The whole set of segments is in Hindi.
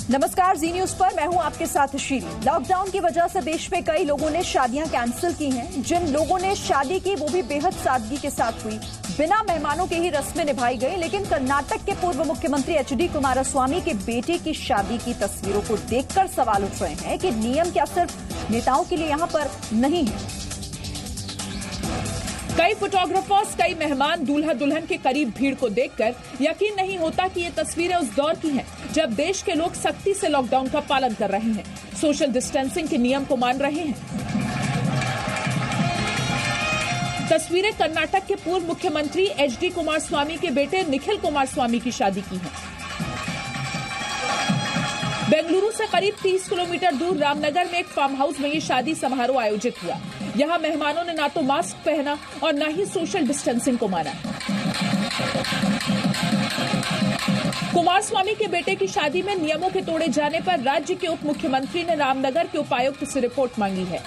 नमस्कार, जी न्यूज पर मैं हूं आपके साथ शीरी। लॉकडाउन की वजह से देश में कई लोगों ने शादियां कैंसिल की हैं। जिन लोगों ने शादी की वो भी बेहद सादगी के साथ हुई, बिना मेहमानों के ही रस्में निभाई गई। लेकिन कर्नाटक के पूर्व मुख्यमंत्री एच.डी. कुमारस्वामी के बेटे की शादी की तस्वीरों को देखकर सवाल उठ रहे हैं कि नियम क्या सिर्फ नेताओं के लिए यहां पर नहीं है। कई फोटोग्राफर्स, कई मेहमान दूल्हा दुल्हन के करीब भीड़ को देखकर यकीन नहीं होता कि ये तस्वीरें उस दौर की हैं जब देश के लोग सख्ती से लॉकडाउन का पालन कर रहे हैं, सोशल डिस्टेंसिंग के नियम को मान रहे हैं। तस्वीरें कर्नाटक के पूर्व मुख्यमंत्री एच.डी. कुमारस्वामी के बेटे निखिल कुमारस्वामी की शादी की हैं। बेंगलुरु से करीब 30 किलोमीटर दूर रामनगर में एक फार्म हाउस में ये शादी समारोह आयोजित हुआ। यहाँ मेहमानों ने ना तो मास्क पहना और न ही सोशल डिस्टेंसिंग को माना। कुमारस्वामी के बेटे की शादी में नियमों के तोड़े जाने पर राज्य के उप मुख्यमंत्री ने रामनगर के उपायुक्त से रिपोर्ट मांगी है।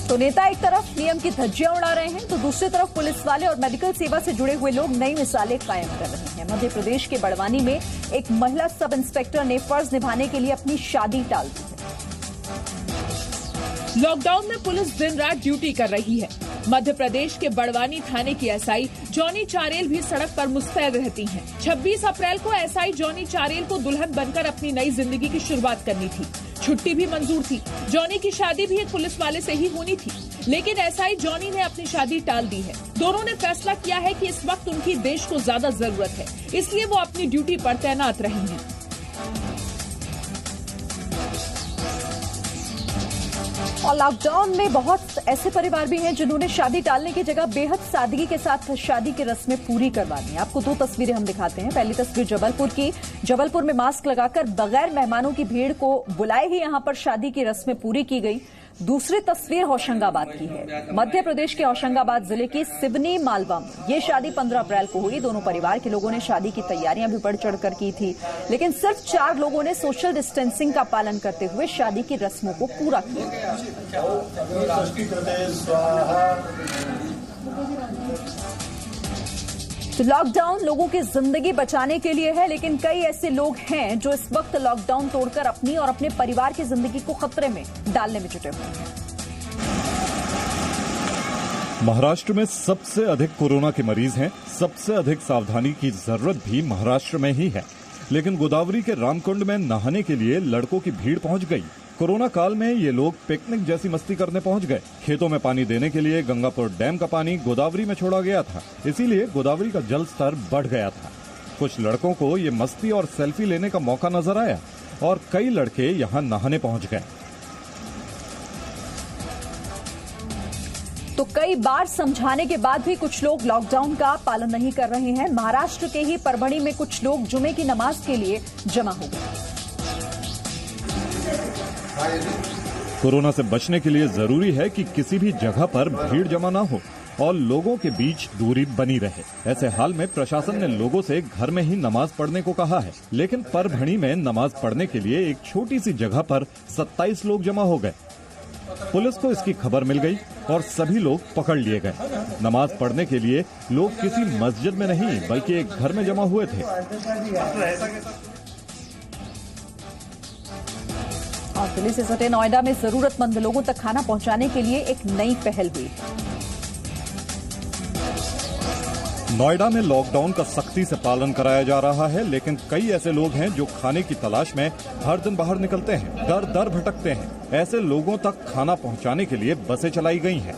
तो नेता एक तरफ नियम की धज्जियां उड़ा रहे हैं तो दूसरी तरफ पुलिस वाले और मेडिकल सेवा से जुड़े हुए लोग नई मिसालें कायम कर रहे हैं। मध्य प्रदेश के बड़वानी में एक महिला सब इंस्पेक्टर ने फर्ज निभाने के लिए अपनी शादी टाल दी है। लॉकडाउन में पुलिस दिन रात ड्यूटी कर रही है। मध्य प्रदेश के बड़वानी थाने की एसआई जॉनी चारेल भी सड़क पर मुस्तैद रहती हैं। 26 अप्रैल को एसआई जॉनी चारेल को दुल्हन बनकर अपनी नई जिंदगी की शुरुआत करनी थी। छुट्टी भी मंजूर थी। जॉनी की शादी भी एक पुलिस वाले से ही होनी थी, लेकिन एसआई जॉनी ने अपनी शादी टाल दी है। दोनों ने फैसला किया है कि इस वक्त उनकी देश को ज्यादा जरूरत है, इसलिए वो अपनी ड्यूटी पर तैनात रहेंगी। और लॉकडाउन में बहुत ऐसे परिवार भी हैं जिन्होंने शादी टालने की जगह बेहद सादगी के साथ शादी की रस्में पूरी करवा दी। आपको दो तस्वीरें हम दिखाते हैं। पहली तस्वीर जबलपुर की। जबलपुर में मास्क लगाकर बगैर मेहमानों की भीड़ को बुलाए ही यहां पर शादी की रस्में पूरी की गई। दूसरी तस्वीर होशंगाबाद की है। मध्य प्रदेश के होशंगाबाद जिले की सिवनी मालवा में ये शादी 15 अप्रैल को हुई। दोनों परिवार के लोगों ने शादी की तैयारियां भी बढ़ चढ़कर की थी, लेकिन सिर्फ 4 लोगों ने सोशल डिस्टेंसिंग का पालन करते हुए शादी की रस्मों को पूरा किया। तो लॉकडाउन लोगों की जिंदगी बचाने के लिए है, लेकिन कई ऐसे लोग हैं जो इस वक्त लॉकडाउन तोड़कर अपनी और अपने परिवार की जिंदगी को खतरे में डालने में जुटे हुए हैं। महाराष्ट्र में सबसे अधिक कोरोना के मरीज हैं। सबसे अधिक सावधानी की जरूरत भी महाराष्ट्र में ही है, लेकिन गोदावरी के रामकुंड में नहाने के लिए लड़कों की भीड़ पहुंच गई। कोरोना काल में ये लोग पिकनिक जैसी मस्ती करने पहुंच गए। खेतों में पानी देने के लिए गंगापुर डैम का पानी गोदावरी में छोड़ा गया था, इसीलिए गोदावरी का जल स्तर बढ़ गया था। कुछ लड़कों को ये मस्ती और सेल्फी लेने का मौका नजर आया और कई लड़के यहाँ नहाने पहुंच गए। तो कई बार समझाने के बाद भी कुछ लोग लॉकडाउन का पालन नहीं कर रहे हैं। महाराष्ट्र के ही परभणी में कुछ लोग जुमे की नमाज के लिए जमा हो गए। कोरोना से बचने के लिए जरूरी है कि किसी भी जगह पर भीड़ जमा ना हो और लोगों के बीच दूरी बनी रहे। ऐसे हाल में प्रशासन ने लोगों से घर में ही नमाज पढ़ने को कहा है, लेकिन परभणी में नमाज पढ़ने के लिए एक छोटी सी जगह पर 27 लोग जमा हो गए। पुलिस को इसकी खबर मिल गई और सभी लोग पकड़ लिए गए। नमाज पढ़ने के लिए लोग किसी मस्जिद में नहीं बल्कि एक घर में जमा हुए थे। और दिल्ली से सटे नोएडा में जरूरतमंद लोगों तक खाना पहुंचाने के लिए एक नई पहल हुई। नोएडा में लॉकडाउन का सख्ती से पालन कराया जा रहा है, लेकिन कई ऐसे लोग हैं जो खाने की तलाश में हर दिन बाहर निकलते हैं, दर दर भटकते हैं। ऐसे लोगों तक खाना पहुंचाने के लिए बसें चलाई गई हैं।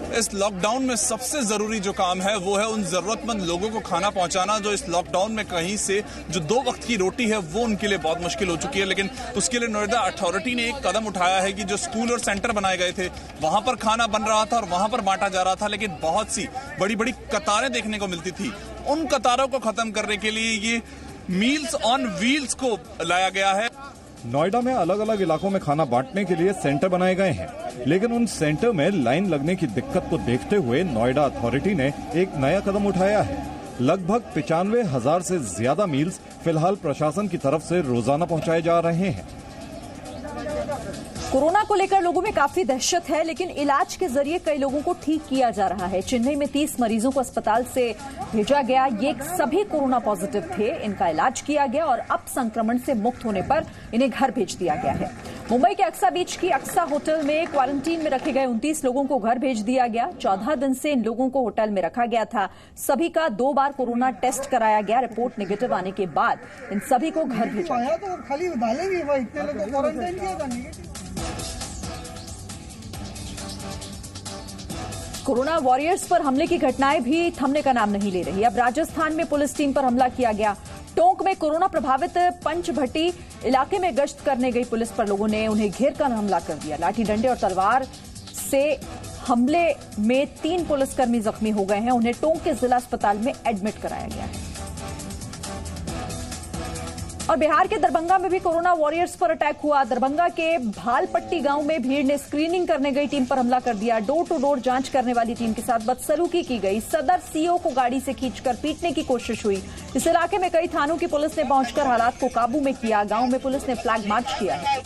इस लॉकडाउन में सबसे जरूरी जो काम है वो है उन जरूरतमंद लोगों को खाना पहुंचाना, जो इस लॉकडाउन में कहीं से जो 2 वक्त की रोटी है वो उनके लिए बहुत मुश्किल हो चुकी है। लेकिन उसके लिए नोएडा अथॉरिटी ने एक कदम उठाया है कि जो स्कूल और सेंटर बनाए गए थे वहां पर खाना बन रहा था और वहां पर बांटा जा रहा था, लेकिन बहुत सी बड़ी बड़ी कतारें देखने को मिलती थी। उन कतारों को खत्म करने के लिए ये मील्स ऑन व्हील्स को लाया गया है। नोएडा में अलग अलग इलाकों में खाना बांटने के लिए सेंटर बनाए गए हैं, लेकिन उन सेंटर में लाइन लगने की दिक्कत को देखते हुए नोएडा अथॉरिटी ने एक नया कदम उठाया है। लगभग 95,000 से ज्यादा मील्स फिलहाल प्रशासन की तरफ से रोजाना पहुंचाए जा रहे हैं। कोरोना को लेकर लोगों में काफी दहशत है, लेकिन इलाज के जरिए कई लोगों को ठीक किया जा रहा है। चेन्नई में 30 मरीजों को अस्पताल से भेजा गया। ये सभी कोरोना पॉजिटिव थे। इनका इलाज किया गया और अब संक्रमण से मुक्त होने पर इन्हें घर भेज दिया गया है। मुंबई के अक्सा बीच की अक्सा होटल में क्वारंटीन में रखे गए 29 लोगों को घर भेज दिया गया। 14 दिन से इन लोगों को होटल में रखा गया था। सभी का 2 बार कोरोना टेस्ट कराया गया। रिपोर्ट नेगेटिव आने के बाद इन सभी को घर भेजा गया। तो खाली डालेंगे भाई, इतने लोग को क्वारंटाइन किया था। कोरोना वॉरियर्स पर हमले की घटनाएं भी थमने का नाम नहीं ले रही। अब राजस्थान में पुलिस टीम पर हमला किया गया। टोंक में कोरोना प्रभावित पंचभट्टी इलाके में गश्त करने गई पुलिस पर लोगों ने उन्हें घेर कर हमला कर दिया। लाठी डंडे और तलवार से हमले में 3 पुलिसकर्मी जख्मी हो गए हैं। उन्हें टोंक के जिला अस्पताल में एडमिट कराया गया है। और बिहार के दरभंगा में भी कोरोना वॉरियर्स पर अटैक हुआ। दरभंगा के भालपट्टी गांव में भीड़ ने स्क्रीनिंग करने गई टीम पर हमला कर दिया। डोर टू डोर जांच करने वाली टीम के साथ बदसलूकी की गई। सदर सीओ को गाड़ी से खींचकर पीटने की कोशिश हुई। इस इलाके में कई थानों की पुलिस ने पहुंचकर हालात को काबू में किया। गांव में पुलिस ने फ्लैग मार्च किया है।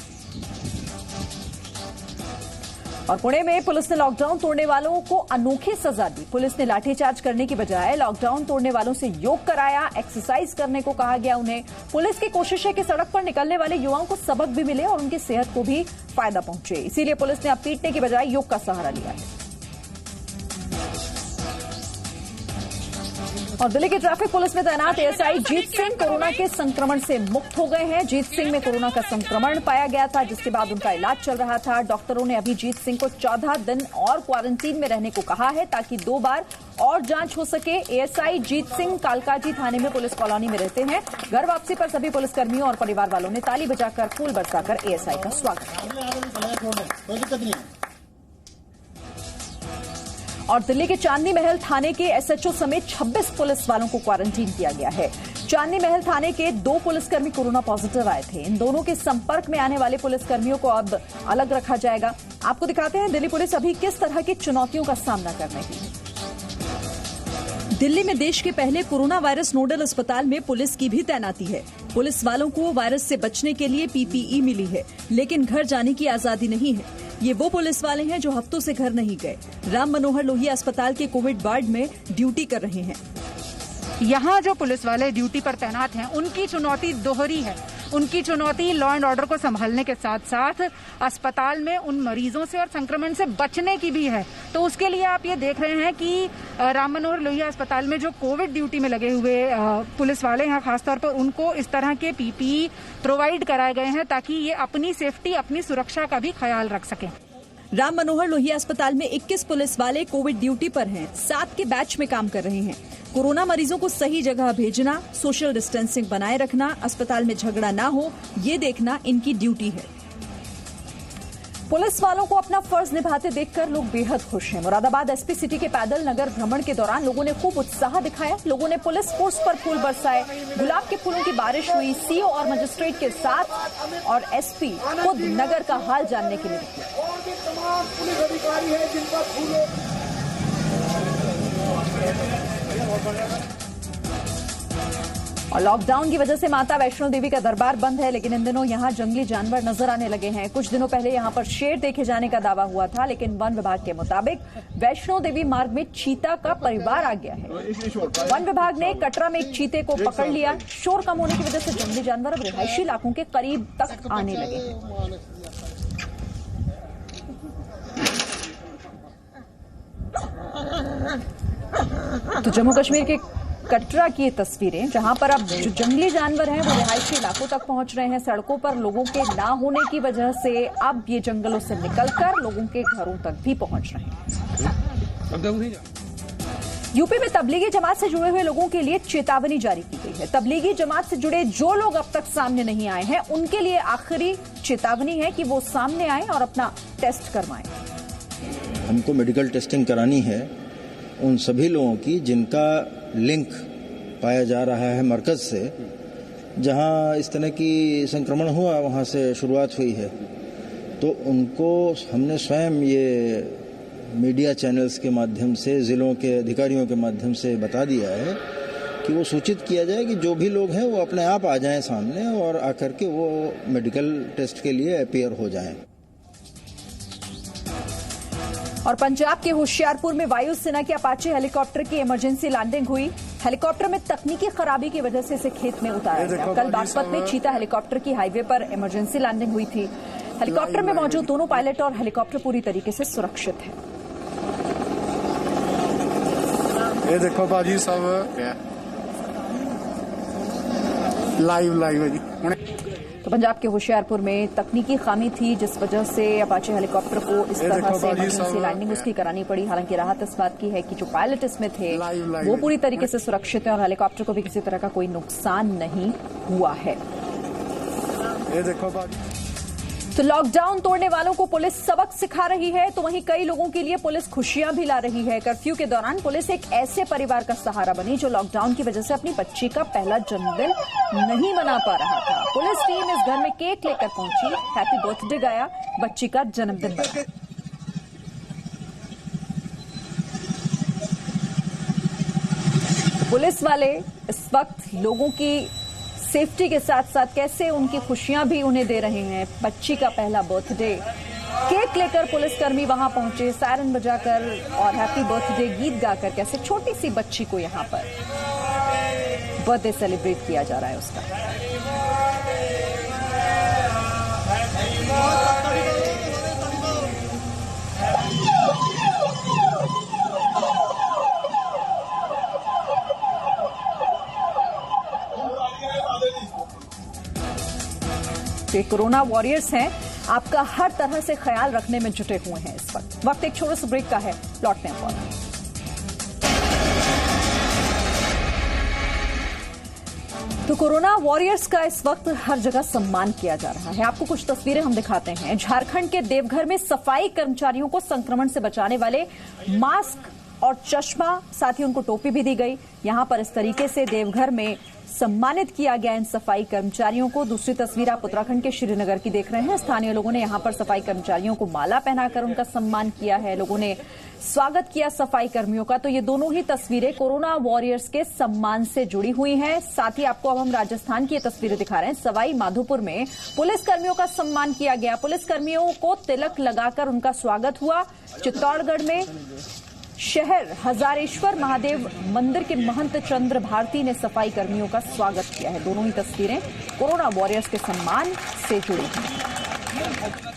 और पुणे में पुलिस ने लॉकडाउन तोड़ने वालों को अनोखी सजा दी। पुलिस ने लाठीचार्ज करने की बजाय लॉकडाउन तोड़ने वालों से योग कराया, एक्सरसाइज करने को कहा गया उन्हें। पुलिस की कोशिश है कि सड़क पर निकलने वाले युवाओं को सबक भी मिले और उनकी सेहत को भी फायदा पहुंचे। इसीलिए पुलिस ने अब पीटने की बजाय योग का सहारा लिया है। और दिल्ली की ट्रैफिक पुलिस में तैनात एएसआई जीत सिंह कोरोना के संक्रमण से मुक्त हो गए हैं। जीत सिंह में कोरोना का संक्रमण पाया गया था, जिसके बाद उनका इलाज चल रहा था। डॉक्टरों ने अभी जीत सिंह को 14 दिन और क्वारंटीन में रहने को कहा है ताकि 2 बार और जांच हो सके। एएसआई जीत सिंह कालकाजी थाने में पुलिस कॉलोनी में रहते हैं। घर वापसी पर सभी पुलिसकर्मियों और परिवार वालों ने ताली बजाकर फूल बरसाकर एएसआई का स्वागत किया। और दिल्ली के चांदनी महल थाने के एसएचओ समेत 26 पुलिस वालों को क्वारंटीन किया गया है। चांदनी महल थाने के 2 पुलिसकर्मी कोरोना पॉजिटिव आए थे। इन दोनों के संपर्क में आने वाले पुलिसकर्मियों को अब अलग रखा जाएगा। आपको दिखाते हैं दिल्ली पुलिस अभी किस तरह की चुनौतियों का सामना कर रही है। दिल्ली में देश के पहले कोरोना वायरस नोडल अस्पताल में पुलिस की भी तैनाती है। पुलिस वालों को वायरस से बचने के लिए पीपीई मिली है, लेकिन घर जाने की आजादी नहीं है। ये वो पुलिस वाले हैं जो हफ्तों से घर नहीं गए। राम मनोहर लोहिया अस्पताल के कोविड वार्ड में ड्यूटी कर रहे हैं। यहाँ जो पुलिस वाले ड्यूटी पर तैनात हैं, उनकी चुनौती दोहरी है। उनकी चुनौती लॉ एंड ऑर्डर को संभालने के साथ साथ अस्पताल में उन मरीजों से और संक्रमण से बचने की भी है। तो उसके लिए आप ये देख रहे हैं कि राम मनोहर लोहिया अस्पताल में जो कोविड ड्यूटी में लगे हुए पुलिस वाले हैं, खासतौर पर उनको इस तरह के पीपीई प्रोवाइड कराए गए हैं ताकि ये अपनी सेफ्टी, अपनी सुरक्षा का भी ख्याल रख सकें। राम मनोहर लोहिया अस्पताल में 21 पुलिस वाले कोविड ड्यूटी पर हैं। 7 के बैच में काम कर रहे हैं। कोरोना मरीजों को सही जगह भेजना, सोशल डिस्टेंसिंग बनाए रखना, अस्पताल में झगड़ा ना हो, ये देखना इनकी ड्यूटी है। पुलिस वालों को अपना फर्ज निभाते देखकर लोग बेहद खुश हैं। मुरादाबाद एसपी सिटी के पैदल नगर भ्रमण के दौरान लोगों ने खूब उत्साह दिखाया। लोगों ने पुलिस फोर्स पर फूल बरसाए, गुलाब के फूलों की बारिश हुई। सीओ और मजिस्ट्रेट के साथ और एसपी खुद नगर का हाल जानने के लिए निकले। पुलिस अधिकारी है जिनका फूलों और लॉकडाउन की वजह से माता वैष्णो देवी का दरबार बंद है, लेकिन इन दिनों यहां जंगली जानवर नजर आने लगे हैं। कुछ दिनों पहले यहां पर शेर देखे जाने का दावा हुआ था, लेकिन वन विभाग के मुताबिक वैष्णो देवी मार्ग में चीता का परिवार आ गया है। वन विभाग ने कटरा में एक चीते को पकड़ लिया। शोर कम होने की वजह से जंगली जानवर अब रिहायशी इलाकों के करीब तक आने लगे हैं। तो जम्मू कश्मीर के कटरा की ये तस्वीरें, जहां पर अब जो जंगली जानवर हैं वो रिहायशी इलाकों तक पहुंच रहे हैं। सड़कों पर लोगों के ना होने की वजह से अब ये जंगलों से निकलकर लोगों के घरों तक भी पहुंच रहे हैं। यूपी में तबलीगी जमात से जुड़े हुए लोगों के लिए चेतावनी जारी की गई है। तबलीगी जमात से जुड़े जो लोग अब तक सामने नहीं आए हैं, उनके लिए आखिरी चेतावनी है कि वो सामने आए और अपना टेस्ट करवाएं। हमको मेडिकल टेस्टिंग करानी है उन सभी लोगों की जिनका लिंक पाया जा रहा है मरकज से, जहां इस तरह की संक्रमण हुआ वहां से शुरुआत हुई है। तो उनको हमने स्वयं ये मीडिया चैनल्स के माध्यम से, जिलों के अधिकारियों के माध्यम से बता दिया है कि वो सूचित किया जाए कि जो भी लोग हैं वो अपने आप आ जाएं सामने और आकर के वो मेडिकल टेस्ट के लिए अपीयर हो जाएं। और पंजाब के होशियारपुर में वायुसेना के अपाचे हेलीकॉप्टर की इमरजेंसी लैंडिंग हुई। हेलीकॉप्टर में तकनीकी खराबी की वजह से इसे खेत में उतारा गया। कल बागपत में चीता हेलीकॉप्टर की हाईवे पर इमरजेंसी लैंडिंग हुई थी। हेलीकॉप्टर में मौजूद दोनों पायलट और हेलीकॉप्टर पूरी तरीके से सुरक्षित है। ये देखो बाजी सब लाइव है जी। तो पंजाब के होशियारपुर में तकनीकी खामी थी जिस वजह से अपाचे हेलीकॉप्टर को इस तरह से इमरजेंसी लैंडिंग उसकी करानी पड़ी। हालांकि राहत इस बात की है कि जो पायलट इसमें थे वो पूरी तरीके से सुरक्षित है और हेलीकॉप्टर को भी किसी तरह का कोई नुकसान नहीं हुआ है। ये देखो बाजी। तो लॉकडाउन तोड़ने वालों को पुलिस सबक सिखा रही है, तो वहीं कई लोगों के लिए पुलिस खुशियां भी ला रही है। कर्फ्यू के दौरान पुलिस एक ऐसे परिवार का सहारा बनी जो लॉकडाउन की वजह से अपनी बच्ची का पहला जन्मदिन नहीं मना पा रहा था। पुलिस टीम इस घर में केक लेकर पहुंची, हैप्पी बर्थडे गाया, बच्ची का जन्मदिन मनाया। पुलिस वाले इस वक्त लोगों की सेफ्टी के साथ साथ कैसे उनकी खुशियां भी उन्हें दे रहे हैं। बच्ची का पहला बर्थडे, केक लेकर पुलिसकर्मी वहां पहुंचे, सायरन बजाकर और हैप्पी बर्थडे गीत गाकर कैसे छोटी सी बच्ची को यहां पर बर्थडे सेलिब्रेट किया जा रहा है उसका। ये कोरोना वॉरियर्स हैं, आपका हर तरह से ख्याल रखने में जुटे हुए हैं इस वक्त एक छोटे से ब्रेक का है, लौटते हैं फौरन। तो कोरोना वॉरियर्स का इस वक्त हर जगह सम्मान किया जा रहा है। आपको कुछ तस्वीरें हम दिखाते हैं। झारखंड के देवघर में सफाई कर्मचारियों को संक्रमण से बचाने वाले मास्क और चश्मा, साथ ही उनको टोपी भी दी गई। यहां पर इस तरीके से देवघर में सम्मानित किया गया इन सफाई कर्मचारियों को। दूसरी तस्वीर आप उत्तराखंड के श्रीनगर की देख रहे हैं। स्थानीय लोगों ने यहां पर सफाई कर्मचारियों को माला पहनाकर उनका सम्मान किया है। लोगों ने स्वागत किया सफाई कर्मियों का। तो ये दोनों ही तस्वीरें कोरोना वॉरियर्स के सम्मान से जुड़ी हुई हैं। साथ ही आपको अब हम राजस्थान की ये तस्वीरें दिखा रहे हैं। सवाई माधोपुर में पुलिसकर्मियों का सम्मान किया गया। पुलिसकर्मियों को तिलक लगाकर उनका स्वागत हुआ। चित्तौड़गढ़ में शहर हजारेश्वर महादेव मंदिर के महंत चंद्र भारती ने सफाई कर्मियों का स्वागत किया है। दोनों ही तस्वीरें कोरोना वॉरियर्स के सम्मान से जुड़ी हैं।